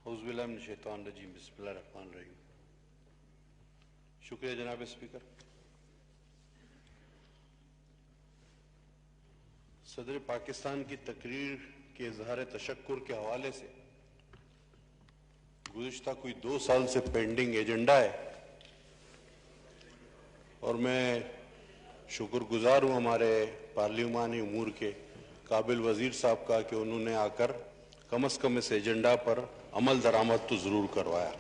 औज़ुबिल्लाहिमिनश्शैतानिर्रजीम बिस्मिल्लाहिर्रहमानिर्रहीम। शुक्रिया जनाब स्पीकर। सदर पाकिस्तान की तकरीर के इजहार तशक्कुर के हवाले से गुज़िश्ता कोई 2 साल से पेंडिंग एजेंडा है और मैं शुक्रगुजार हूँ हमारे पार्लिमानी उमूर के काबिल वजीर साहब का कि उन्होंने आकर कम से कम इस एजेंडा पर अमल दरामद तो जरूर करवाया।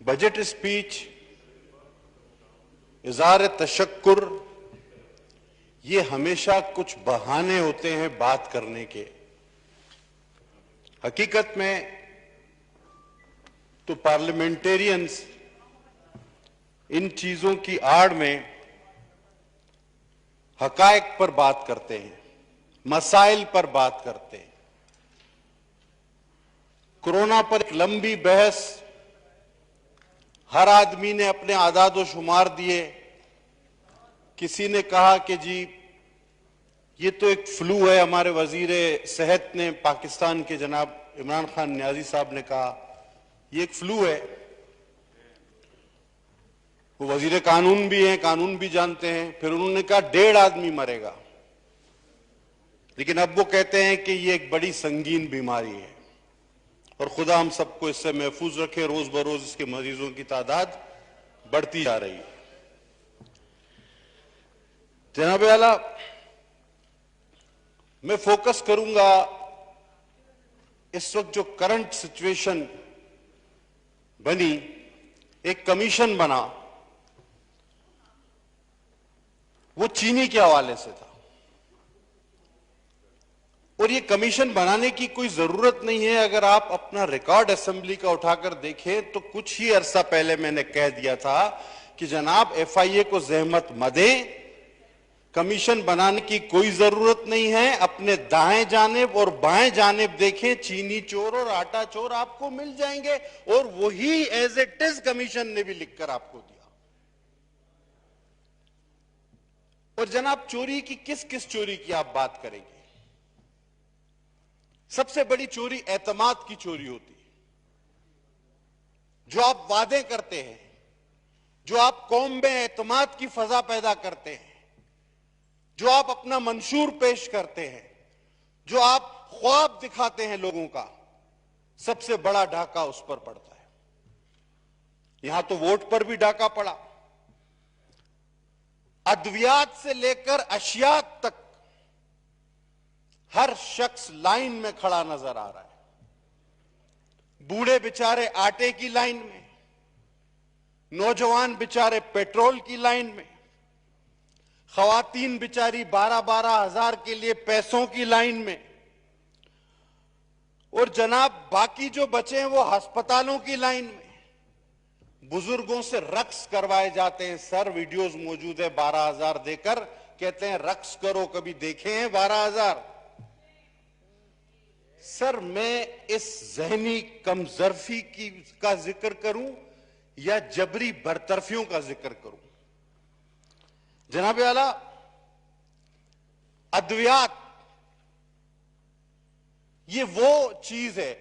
बजट स्पीच, इज़हार तशक्कुर, ये हमेशा कुछ बहाने होते हैं बात करने के। हकीकत में तो पार्लियामेंटेरियंस इन चीजों की आड़ में हकायक पर बात करते हैं, मसाइल पर बात करते हैं। कोरोना पर एक लंबी बहस, हर आदमी ने अपने आदाद व शुमार दिए। किसी ने कहा कि जी ये तो एक फ्लू है। हमारे वजीर सेहत ने पाकिस्तान के जनाब इमरान खान नियाजी साहब ने कहा ये एक फ्लू है। वो वजीर कानून भी हैं, कानून भी जानते हैं। फिर उन्होंने कहा 1.5 आदमी मरेगा, लेकिन अब वो कहते हैं कि ये एक बड़ी संगीन बीमारी है और खुदा हम सबको इससे महफूज रखे। रोज बरोज इसके मरीजों की तादाद बढ़ती जा रही है। जनाब आला, मैं फोकस करूंगा इस वक्त जो करंट सिचुएशन बनी। एक कमीशन बना, वो चीनी के हवाले से था और ये कमीशन बनाने की कोई जरूरत नहीं है। अगर आप अपना रिकॉर्ड असेंबली का उठाकर देखें तो कुछ ही अरसा पहले मैंने कह दिया था कि जनाब FIA को जहमत मत दें, कमीशन बनाने की कोई जरूरत नहीं है। अपने दाएं जानिब और बाएं जानिब देखें, चीनी चोर और आटा चोर आपको मिल जाएंगे और वही एज इट इज कमीशन ने भी लिखकर आपको दिया। और जनाब चोरी की किस किस चोरी की आप बात करेंगे? सबसे बड़ी चोरी एतमाद की चोरी होती है। जो आप वादे करते हैं, जो आप कौम में एतमाद की फजा पैदा करते हैं, जो आप अपना मंशूर पेश करते हैं, जो आप ख्वाब दिखाते हैं लोगों का, सबसे बड़ा डाका उस पर पड़ता है। यहां तो वोट पर भी डाका पड़ा। अद्वियात से लेकर अशियात तक हर शख्स लाइन में खड़ा नजर आ रहा है। बूढ़े बेचारे आटे की लाइन में, नौजवान बेचारे पेट्रोल की लाइन में, खवातीन बेचारी 12-12 हजार के लिए पैसों की लाइन में, और जनाब बाकी जो बचे हैं वो अस्पतालों की लाइन में। बुजुर्गों से रक्स करवाए जाते हैं। सर वीडियोस मौजूद है, 12,000 देकर कहते हैं रक्स करो। कभी देखे हैं 12,000? सर मैं इस जहनी कमजोरी का जिक्र करूं या जबरी बरतरफियों का जिक्र करूं? जनाब आला, अद्वियात ये वो चीज है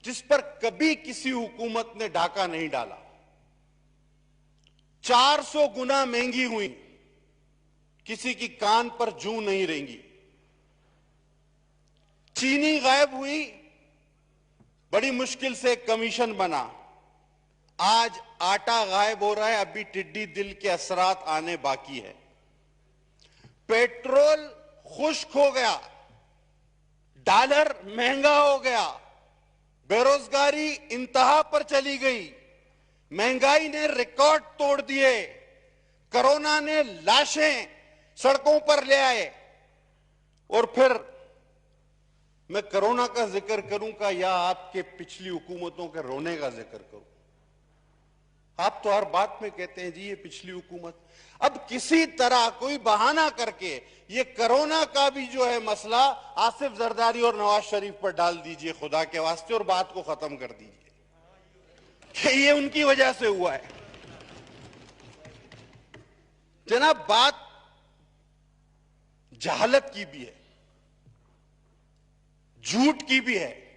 जिस पर कभी किसी हुकूमत ने डाका नहीं डाला। 400 गुना महंगी हुई, किसी की कान पर जूं नहीं रेंगी। चीनी गायब हुई, बड़ी मुश्किल से कमीशन बना। आज आटा गायब हो रहा है, अभी टिड्डी दिल के असरात आने बाकी है। पेट्रोल खुश्क हो गया, डॉलर महंगा हो गया, बेरोजगारी इंतहा पर चली गई, महंगाई ने रिकॉर्ड तोड़ दिए, कोरोना ने लाशें सड़कों पर ले आए। और फिर मैं कोरोना का जिक्र करूं या आपके पिछली हुकूमतों के रोने का जिक्र करूं? आप तो हर बात में कहते हैं जी ये पिछली हुकूमत। अब किसी तरह कोई बहाना करके ये कोरोना का भी जो है मसला आसिफ जरदारी और नवाज शरीफ पर डाल दीजिए खुदा के वास्ते, और बात को खत्म कर दीजिए कि ये उनकी वजह से हुआ है। जनाब बात जहालत की भी है। झूठ की भी है।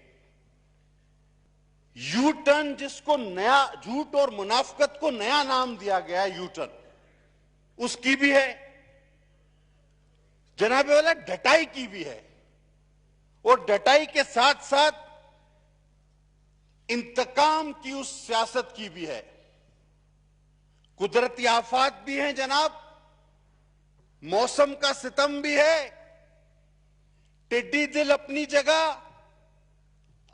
यू टर्न, जिसको नया झूठ और मुनाफिकत को नया नाम दिया गया है, यू टर्न, उसकी भी है। जनाबे वाला डटाई की भी है, और डटाई के साथ साथ इंतकाम की उस सियासत की भी है। कुदरती आफात भी हैं जनाब, मौसम का सितम भी है, टिड्डी दिल अपनी जगह।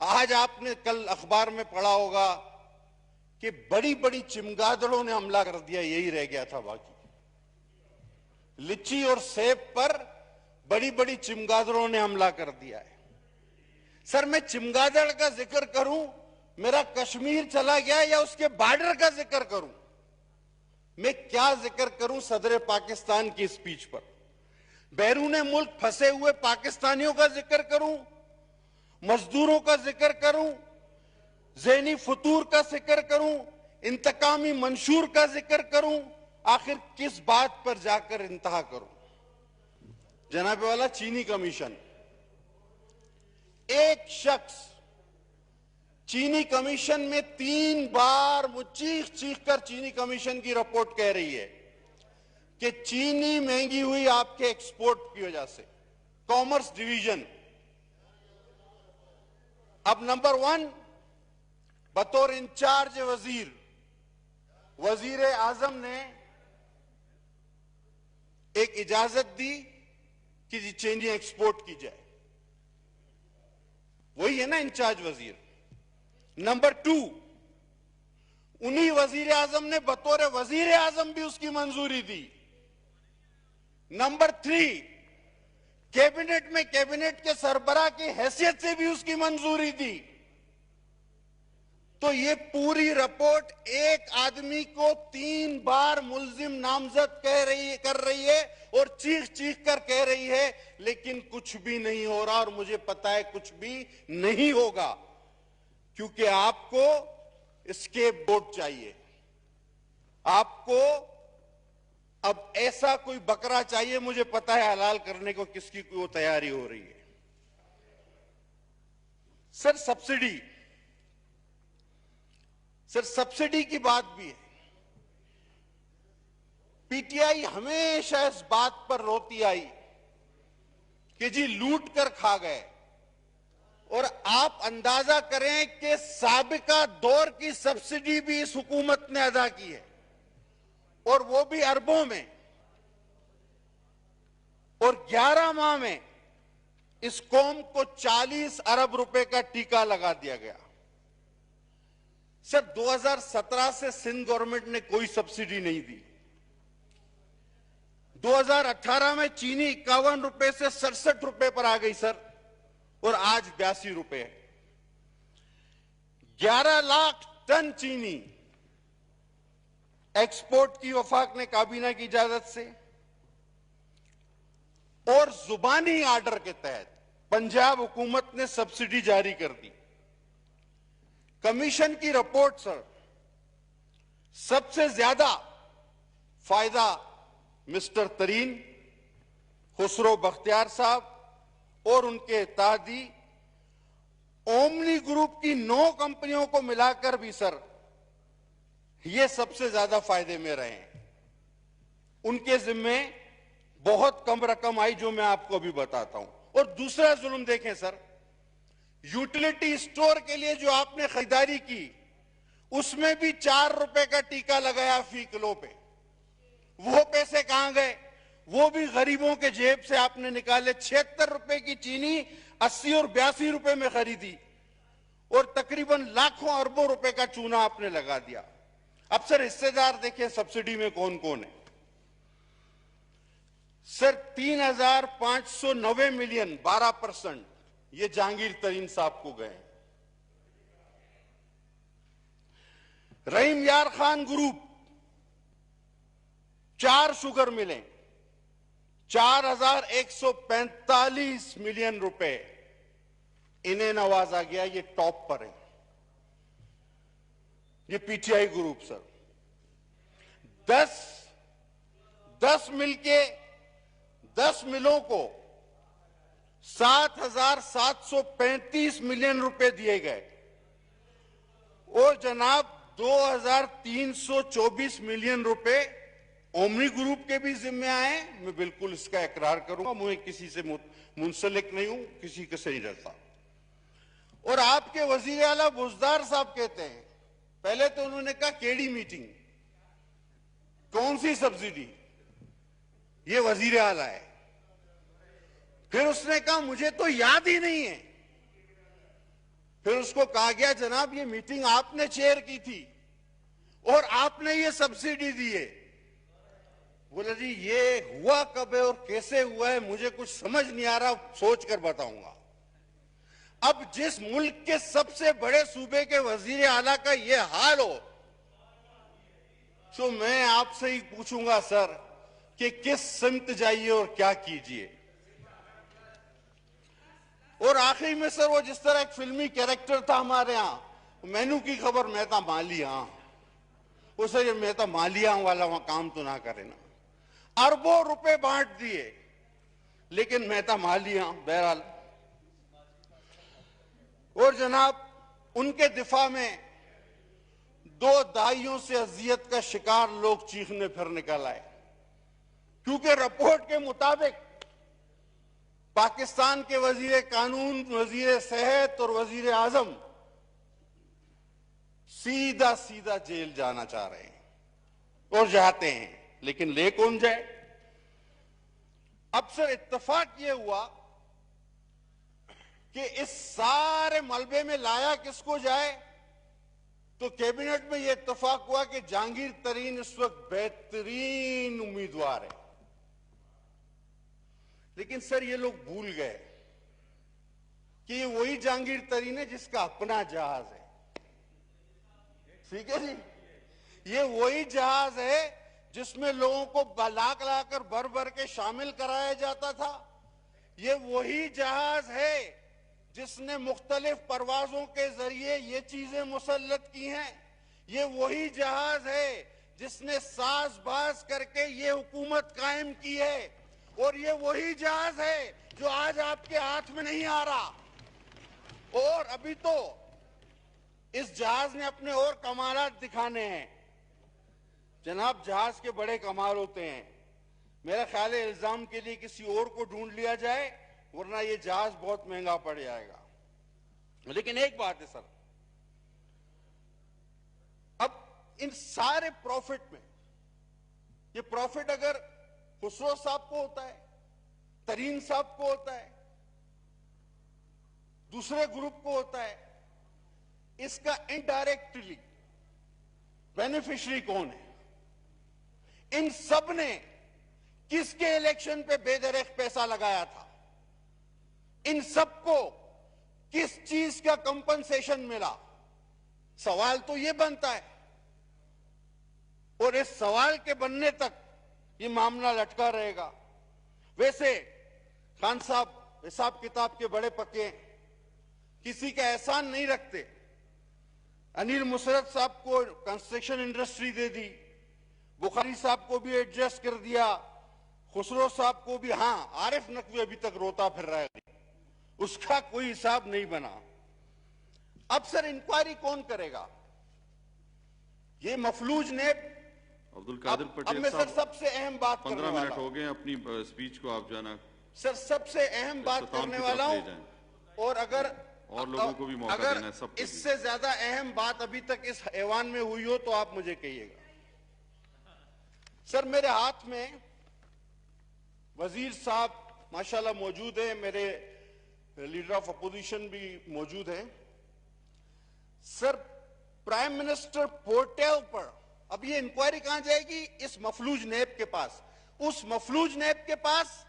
आज आपने कल अखबार में पढ़ा होगा कि बड़ी बड़ी चिमगादड़ों ने हमला कर दिया, यही रह गया था बाकी। लिच्ची और सेब पर बड़ी बड़ी चिमगादड़ों ने हमला कर दिया है। सर, मैं चिमगादड़ का जिक्र करूं, मेरा कश्मीर चला गया, या उसके बॉर्डर का जिक्र करूं? मैं क्या जिक्र करूं सदर पाकिस्तान की स्पीच पर? बैरूने मुल्क फंसे हुए पाकिस्तानियों का जिक्र करूं, मजदूरों का जिक्र करूं, ज़हनी फतूर का जिक्र करूं, इंतकामी मंशूर का जिक्र करूं? आखिर किस बात पर जाकर इंतहा करूं? जनाब वाला, चीनी कमीशन, एक शख्स चीनी कमीशन में 3 बार चीख चीख कर चीनी कमीशन की रिपोर्ट कह रही है कि चीनी महंगी हुई आपके एक्सपोर्ट की वजह से। कॉमर्स डिवीजन अब नंबर 1 बतौर इंचार्ज वजीर आजम ने एक इजाजत दी कि चीनी एक्सपोर्ट की जाए। वही है ना इंचार्ज वजीर। नंबर 2, उन्हीं वजीर आजम ने बतौर वजीर आजम भी उसकी मंजूरी दी। नंबर 3, कैबिनेट में कैबिनेट के सरबराह की हैसियत से भी उसकी मंजूरी दी। तो ये पूरी रिपोर्ट एक आदमी को 3 बार मुल्जिम नामजद कर रही है और चीख चीख कर कह रही है, लेकिन कुछ भी नहीं हो रहा। और मुझे पता है कुछ भी नहीं होगा, क्योंकि आपको एस्केप बोर्ड चाहिए। आपको अब ऐसा कोई बकरा चाहिए, मुझे पता है हलाल करने को किसकी वो तैयारी हो रही है। सर, सब्सिडी की बात भी है। पीटीआई हमेशा इस बात पर रोती आई कि जी लूट कर खा गए, और आप अंदाजा करें कि साबिका दौर की सब्सिडी भी इस हुकूमत ने अदा की है, और वो भी अरबों में। और 11 माह में इस कौम को 40 अरब रुपए का टीका लगा दिया गया। सर, 2017 से सिंध गवर्नमेंट ने कोई सब्सिडी नहीं दी। 2018 में चीनी 51 रुपए से 67 रुपए पर आ गई सर, और आज 82 रुपए है। 11 लाख टन चीनी एक्सपोर्ट की वफाक ने काबीना की इजाजत से और जुबानी आर्डर के तहत पंजाब हुकूमत ने सब्सिडी जारी कर दी। कमीशन की रिपोर्ट सर, सबसे ज्यादा फायदा मिस्टर तरीन, खुसरो बख्तियार साहब और उनके इत्तेहादी ओमनी ग्रुप की 9 कंपनियों को मिलाकर भी सर ये सबसे ज्यादा फायदे में रहे हैं। उनके जिम्मे बहुत कम रकम आई, जो मैं आपको अभी बताता हूं। और दूसरा जुल्म देखें सर, यूटिलिटी स्टोर के लिए जो आपने खरीदारी की, उसमें भी 4 रुपए का टीका लगाया फी किलो पे। वो पैसे कहां गए? वो भी गरीबों के जेब से आपने निकाले। 76 रुपए की चीनी 80 और 82 रुपए में खरीदी, और तकरीबन लाखों अरबों रुपए का चूना आपने लगा दिया। अब सर हिस्सेदार देखिए सब्सिडी में कौन कौन है। सर 3,590 मिलियन 12% ये जहांगीर तरीन साहब को गए। रहीम यार खान ग्रुप 4 शुगर मिलें 4,145 मिलियन रुपए इन्हें नवाजा गया। ये टॉप पर है, ये पीटीआई ग्रुप सर। 10 मिलों को 7,735 मिलियन रुपए दिए गए और जनाब 2,324 मिलियन रुपए ओमनी ग्रुप के भी जिम्मे आए। मैं बिल्कुल इसका इकरार करूंगा, मुझे किसी से मुंसलिक नहीं हूं, किसी के से नहीं डरता। और आपके वजीर आला बुजदार साहब कहते हैं, पहले तो उन्होंने कहा केडी मीटिंग, कौन सी सब्सिडी, ये वजीर आला है। फिर उसने कहा मुझे तो याद ही नहीं है। फिर उसको कहा गया जनाब ये मीटिंग आपने चेयर की थी और आपने ये सब्सिडी दी है। बोला जी ये हुआ कब है और कैसे हुआ है मुझे कुछ समझ नहीं आ रहा, सोच कर बताऊंगा। अब जिस मुल्क के सबसे बड़े सूबे के वजीर आला का ये हाल हो, तो मैं आपसे ही पूछूंगा सर कि किस सिमत जाइए और क्या कीजिए। और आखिरी में सर वो जिस तरह एक फिल्मी कैरेक्टर था हमारे यहां, मेनू की खबर मेहता मालिया, वो सर ये मेहता मालिया वाला वहां काम तो ना करे ना। अरबों रुपए बांट दिए लेकिन मेहता मालिया बहरहाल। और जनाब उनके दिफा में 2 दहाइयों से अजियत का शिकार लोग चीखने फिर निकल आए, क्योंकि रिपोर्ट के मुताबिक पाकिस्तान के वजीर कानून, वजीर सेहत और वजीर आजम सीधा सीधा जेल जाना चाह रहे हैं और जाते हैं, लेकिन ले कौन जाए। अब सर इत्तेफाक ये हुआ कि इस सारे मलबे में लाया किसको जाए, तो कैबिनेट में यह इत्तेफाक हुआ कि जहांगीर तरीन इस वक्त बेहतरीन उम्मीदवार है। लेकिन सर ये लोग भूल गए कि ये वही जहांगीर तरीन है जिसका अपना जहाज है। ठीक है जी, ये वही जहाज है जिसमें लोगों को लाख लाकर भर भर के शामिल कराया जाता था। ये वही जहाज है जिसने मुख्तलिफ परवाजों के जरिए ये चीजें मुसल्लत की हैं। ये वही जहाज है जिसने साजबाज करके ये हुकूमत कायम की है। और ये वही जहाज है जो आज आपके हाथ में नहीं आ रहा। और अभी तो इस जहाज ने अपने और कमालात दिखाने हैं। जनाब जहाज के बड़े कमाल होते हैं। मेरा ख्याल है इल्जाम के लिए किसी और को ढूंढ लिया जाए, वरना ये जहाज बहुत महंगा पड़ जाएगा। लेकिन एक बात है सर, अब इन सारे प्रॉफिट में ये प्रॉफिट अगर खुसरो साहब को होता है, तरीन साहब को होता है, दूसरे ग्रुप को होता है, इसका इनडायरेक्टली बेनिफिशियरी कौन है? इन सब ने किसके इलेक्शन पे बेदरेख पैसा लगाया था? इन सबको किस चीज का कंपनसेशन मिला? सवाल तो यह बनता है। और इस सवाल के बनने तक ये मामला लटका रहेगा। वैसे खान साहब हिसाब किताब के बड़े पक्के हैं, किसी का एहसान नहीं रखते। अनिल मुशर्रफ साहब को कंस्ट्रक्शन इंडस्ट्री दे दी, बुखारी साहब को भी एडजस्ट कर दिया, खुसरो साहब को भी। हां, आरिफ नकवी अभी तक रोता फिर रहा है, उसका कोई हिसाब नहीं बना। अब सर इंक्वायरी कौन करेगा? ये मफलूज ने अब्दुल कादिर पटेल अब मैं सर सबसे अहम बात करने वाला हूं। 15 मिनट हो गए अपनी स्पीच को आप जाना सर सबसे अहम बात करने वाला हूं। और अगर और लोगों को भी मौका देना है, सबको। इससे ज्यादा अहम बात अभी तक इस ऐवान में हुई हो तो आप मुझे कहिएगा। सर मेरे हाथ में वजीर साहब माशाल्लाह मौजूद है, मेरे लीडर ऑफ अपोजिशन भी मौजूद हैं। सर प्राइम मिनिस्टर पोर्टल पर अब ये इंक्वायरी कहां जाएगी? इस मफलूज नैब के पास, उस मफलूज नैब के पास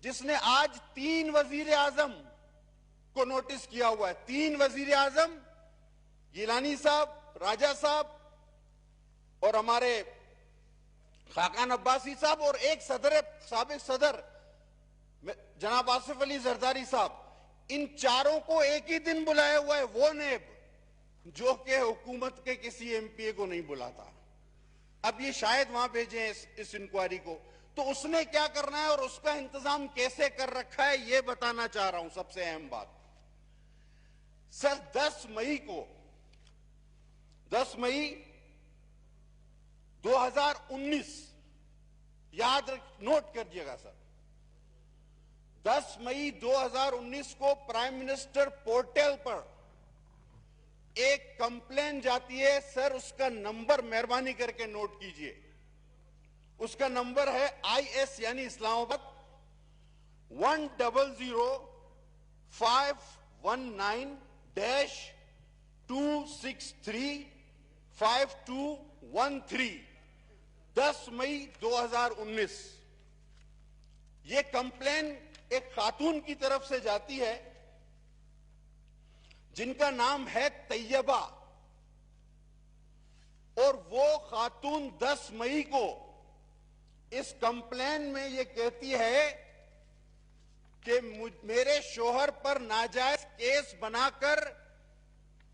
जिसने आज 3 वजीर आजम को नोटिस किया हुआ है। 3 वजीर आजम, गिलानी साहब, राजा साहब और हमारे खाकान अब्बासी साहब और एक साबिक सदर जनाब आसिफ अली जरदारी साहब। इन चारों को एक ही दिन बुलाया हुआ है वो नैब जो कि हुकूमत के किसी एमपीए को नहीं बुलाता। अब ये शायद वहां भेजे इस इंक्वायरी को, तो उसने क्या करना है और उसका इंतजाम कैसे कर रखा है, यह बताना चाह रहा हूं। सबसे अहम बात सर, 10 मई 2019, नोट करिएगा सर, 10 मई 2019 को प्राइम मिनिस्टर पोर्टल पर एक कंप्लेन जाती है सर। उसका नंबर मेहरबानी करके नोट कीजिए। उसका नंबर है IS यानी इस्लामाबाद 100-519-263-5213, 10 मई 2019। ये कंप्लेन एक खातून की तरफ से जाती है जिनका नाम है तैयबा, और वो खातून 10 मई को इस कंप्लेन में ये कहती है कि मेरे शोहर पर नाजायज केस बनाकर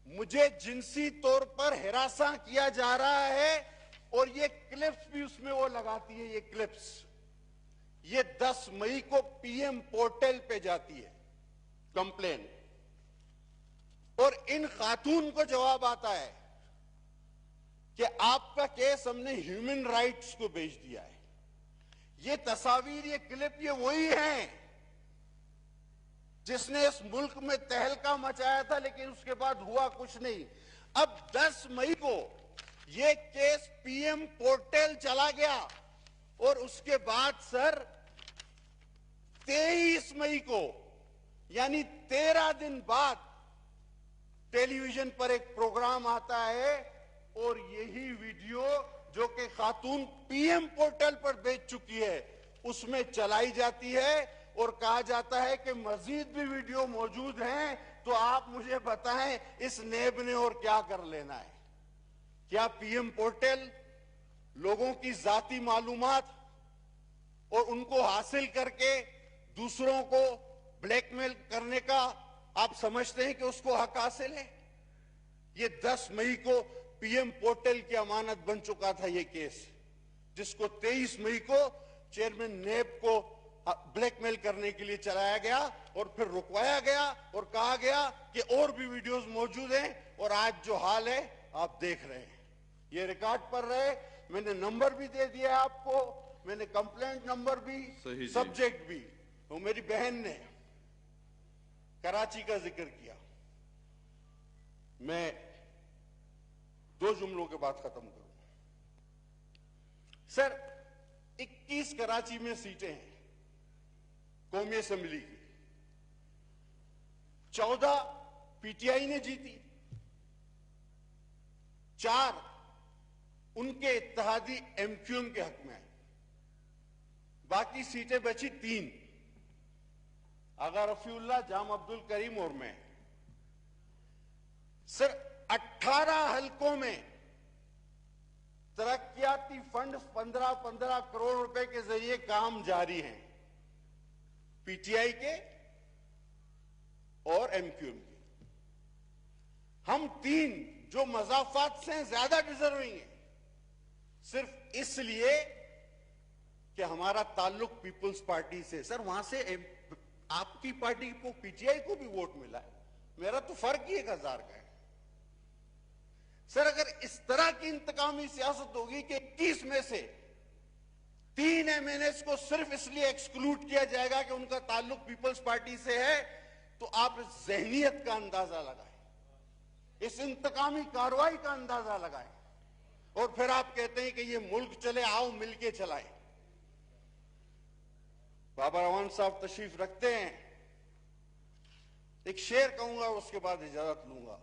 मुझे जिनसी तौर पर हिरासा किया जा रहा है, और ये क्लिप्स भी उसमें वो लगाती है। ये क्लिप्स ये 10 मई को PM पोर्टल पे जाती है कंप्लेन, और इन खातून को जवाब आता है कि आपका केस हमने ह्यूमन राइट्स को भेज दिया है। ये तस्वीर, ये क्लिप, ये वही हैं जिसने इस मुल्क में तहलका मचाया था, लेकिन उसके बाद हुआ कुछ नहीं। अब 10 मई को ये केस PM पोर्टल चला गया, और उसके बाद सर 23 मई को यानी 13 दिन बाद टेलीविजन पर एक प्रोग्राम आता है, और यही वीडियो जो कि खातून PM पोर्टल पर भेज चुकी है उसमें चलाई जाती है, और कहा जाता है कि मजीद भी वीडियो मौजूद हैं, तो आप मुझे बताएं इस नेब ने और क्या कर लेना है। क्या PM पोर्टल लोगों की जाती मालूमात और उनको हासिल करके दूसरों को ब्लैकमेल करने का आप समझते हैं कि उसको हक हासिल है? ये 10 मई को PM पोर्टल की अमानत बन चुका था ये केस, जिसको 23 मई को चेयरमैन नेब को ब्लैकमेल करने के लिए चलाया गया, और फिर रुकवाया गया और कहा गया कि और भी वीडियोस मौजूद हैं, और आज जो हाल है आप देख रहे हैं। ये रिकॉर्ड पर रहे, मैंने नंबर भी दे दिया आपको, मैंने कंप्लेंट नंबर भी, सब्जेक्ट भी। तो मेरी बहन ने कराची का जिक्र किया, मैं 2 जुमलों के बाद खत्म करूं। सर 21 कराची में सीटें हैं कौमी असेंबली की, 14 PTI ने जीती, 4 उनके इत्तेहादी MQM के हक में आई, बाकी सीटें बची 3, आगा रफीउल्लाह, जाम अब्दुल करीम और मैं। सर 18 हलकों में तरक्याती फंड 15-15 करोड़ रुपए के जरिए काम जारी हैं, PTI के और MQM के। हम 3 जो मजाफात से ज्यादा डिजर्विंग है, सिर्फ इसलिए कि हमारा ताल्लुक पीपुल्स पार्टी से। सर वहां से आपकी पार्टी को, PTI को भी वोट मिला है, मेरा तो फर्क ही 1000 का है। सर अगर इस तरह की इंतकामी सियासत होगी कि 21 में से 3 MNS को सिर्फ इसलिए एक्सक्लूड किया जाएगा कि उनका ताल्लुक पीपल्स पार्टी से है, तो आप इस जहनियत का अंदाजा लगाएं, इस इंतकामी कार्रवाई का अंदाजा लगाएं, और फिर आप कहते हैं कि ये मुल्क चले, आओ मिलके चलाएं। बाबा रवान साहब तशरीफ रखते हैं, एक शेर कहूंगा, उसके बाद इजाजत लूंगा।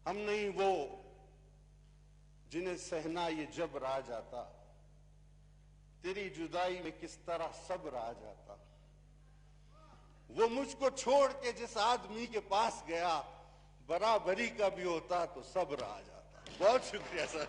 हम नहीं वो जिन्हें सहना ये जब रहा जाता, तेरी जुदाई में किस तरह सब्र आ जाता, वो मुझको छोड़ के जिस आदमी के पास गया, बराबरी का भी होता तो सब्र आ जाता। बहुत शुक्रिया सर।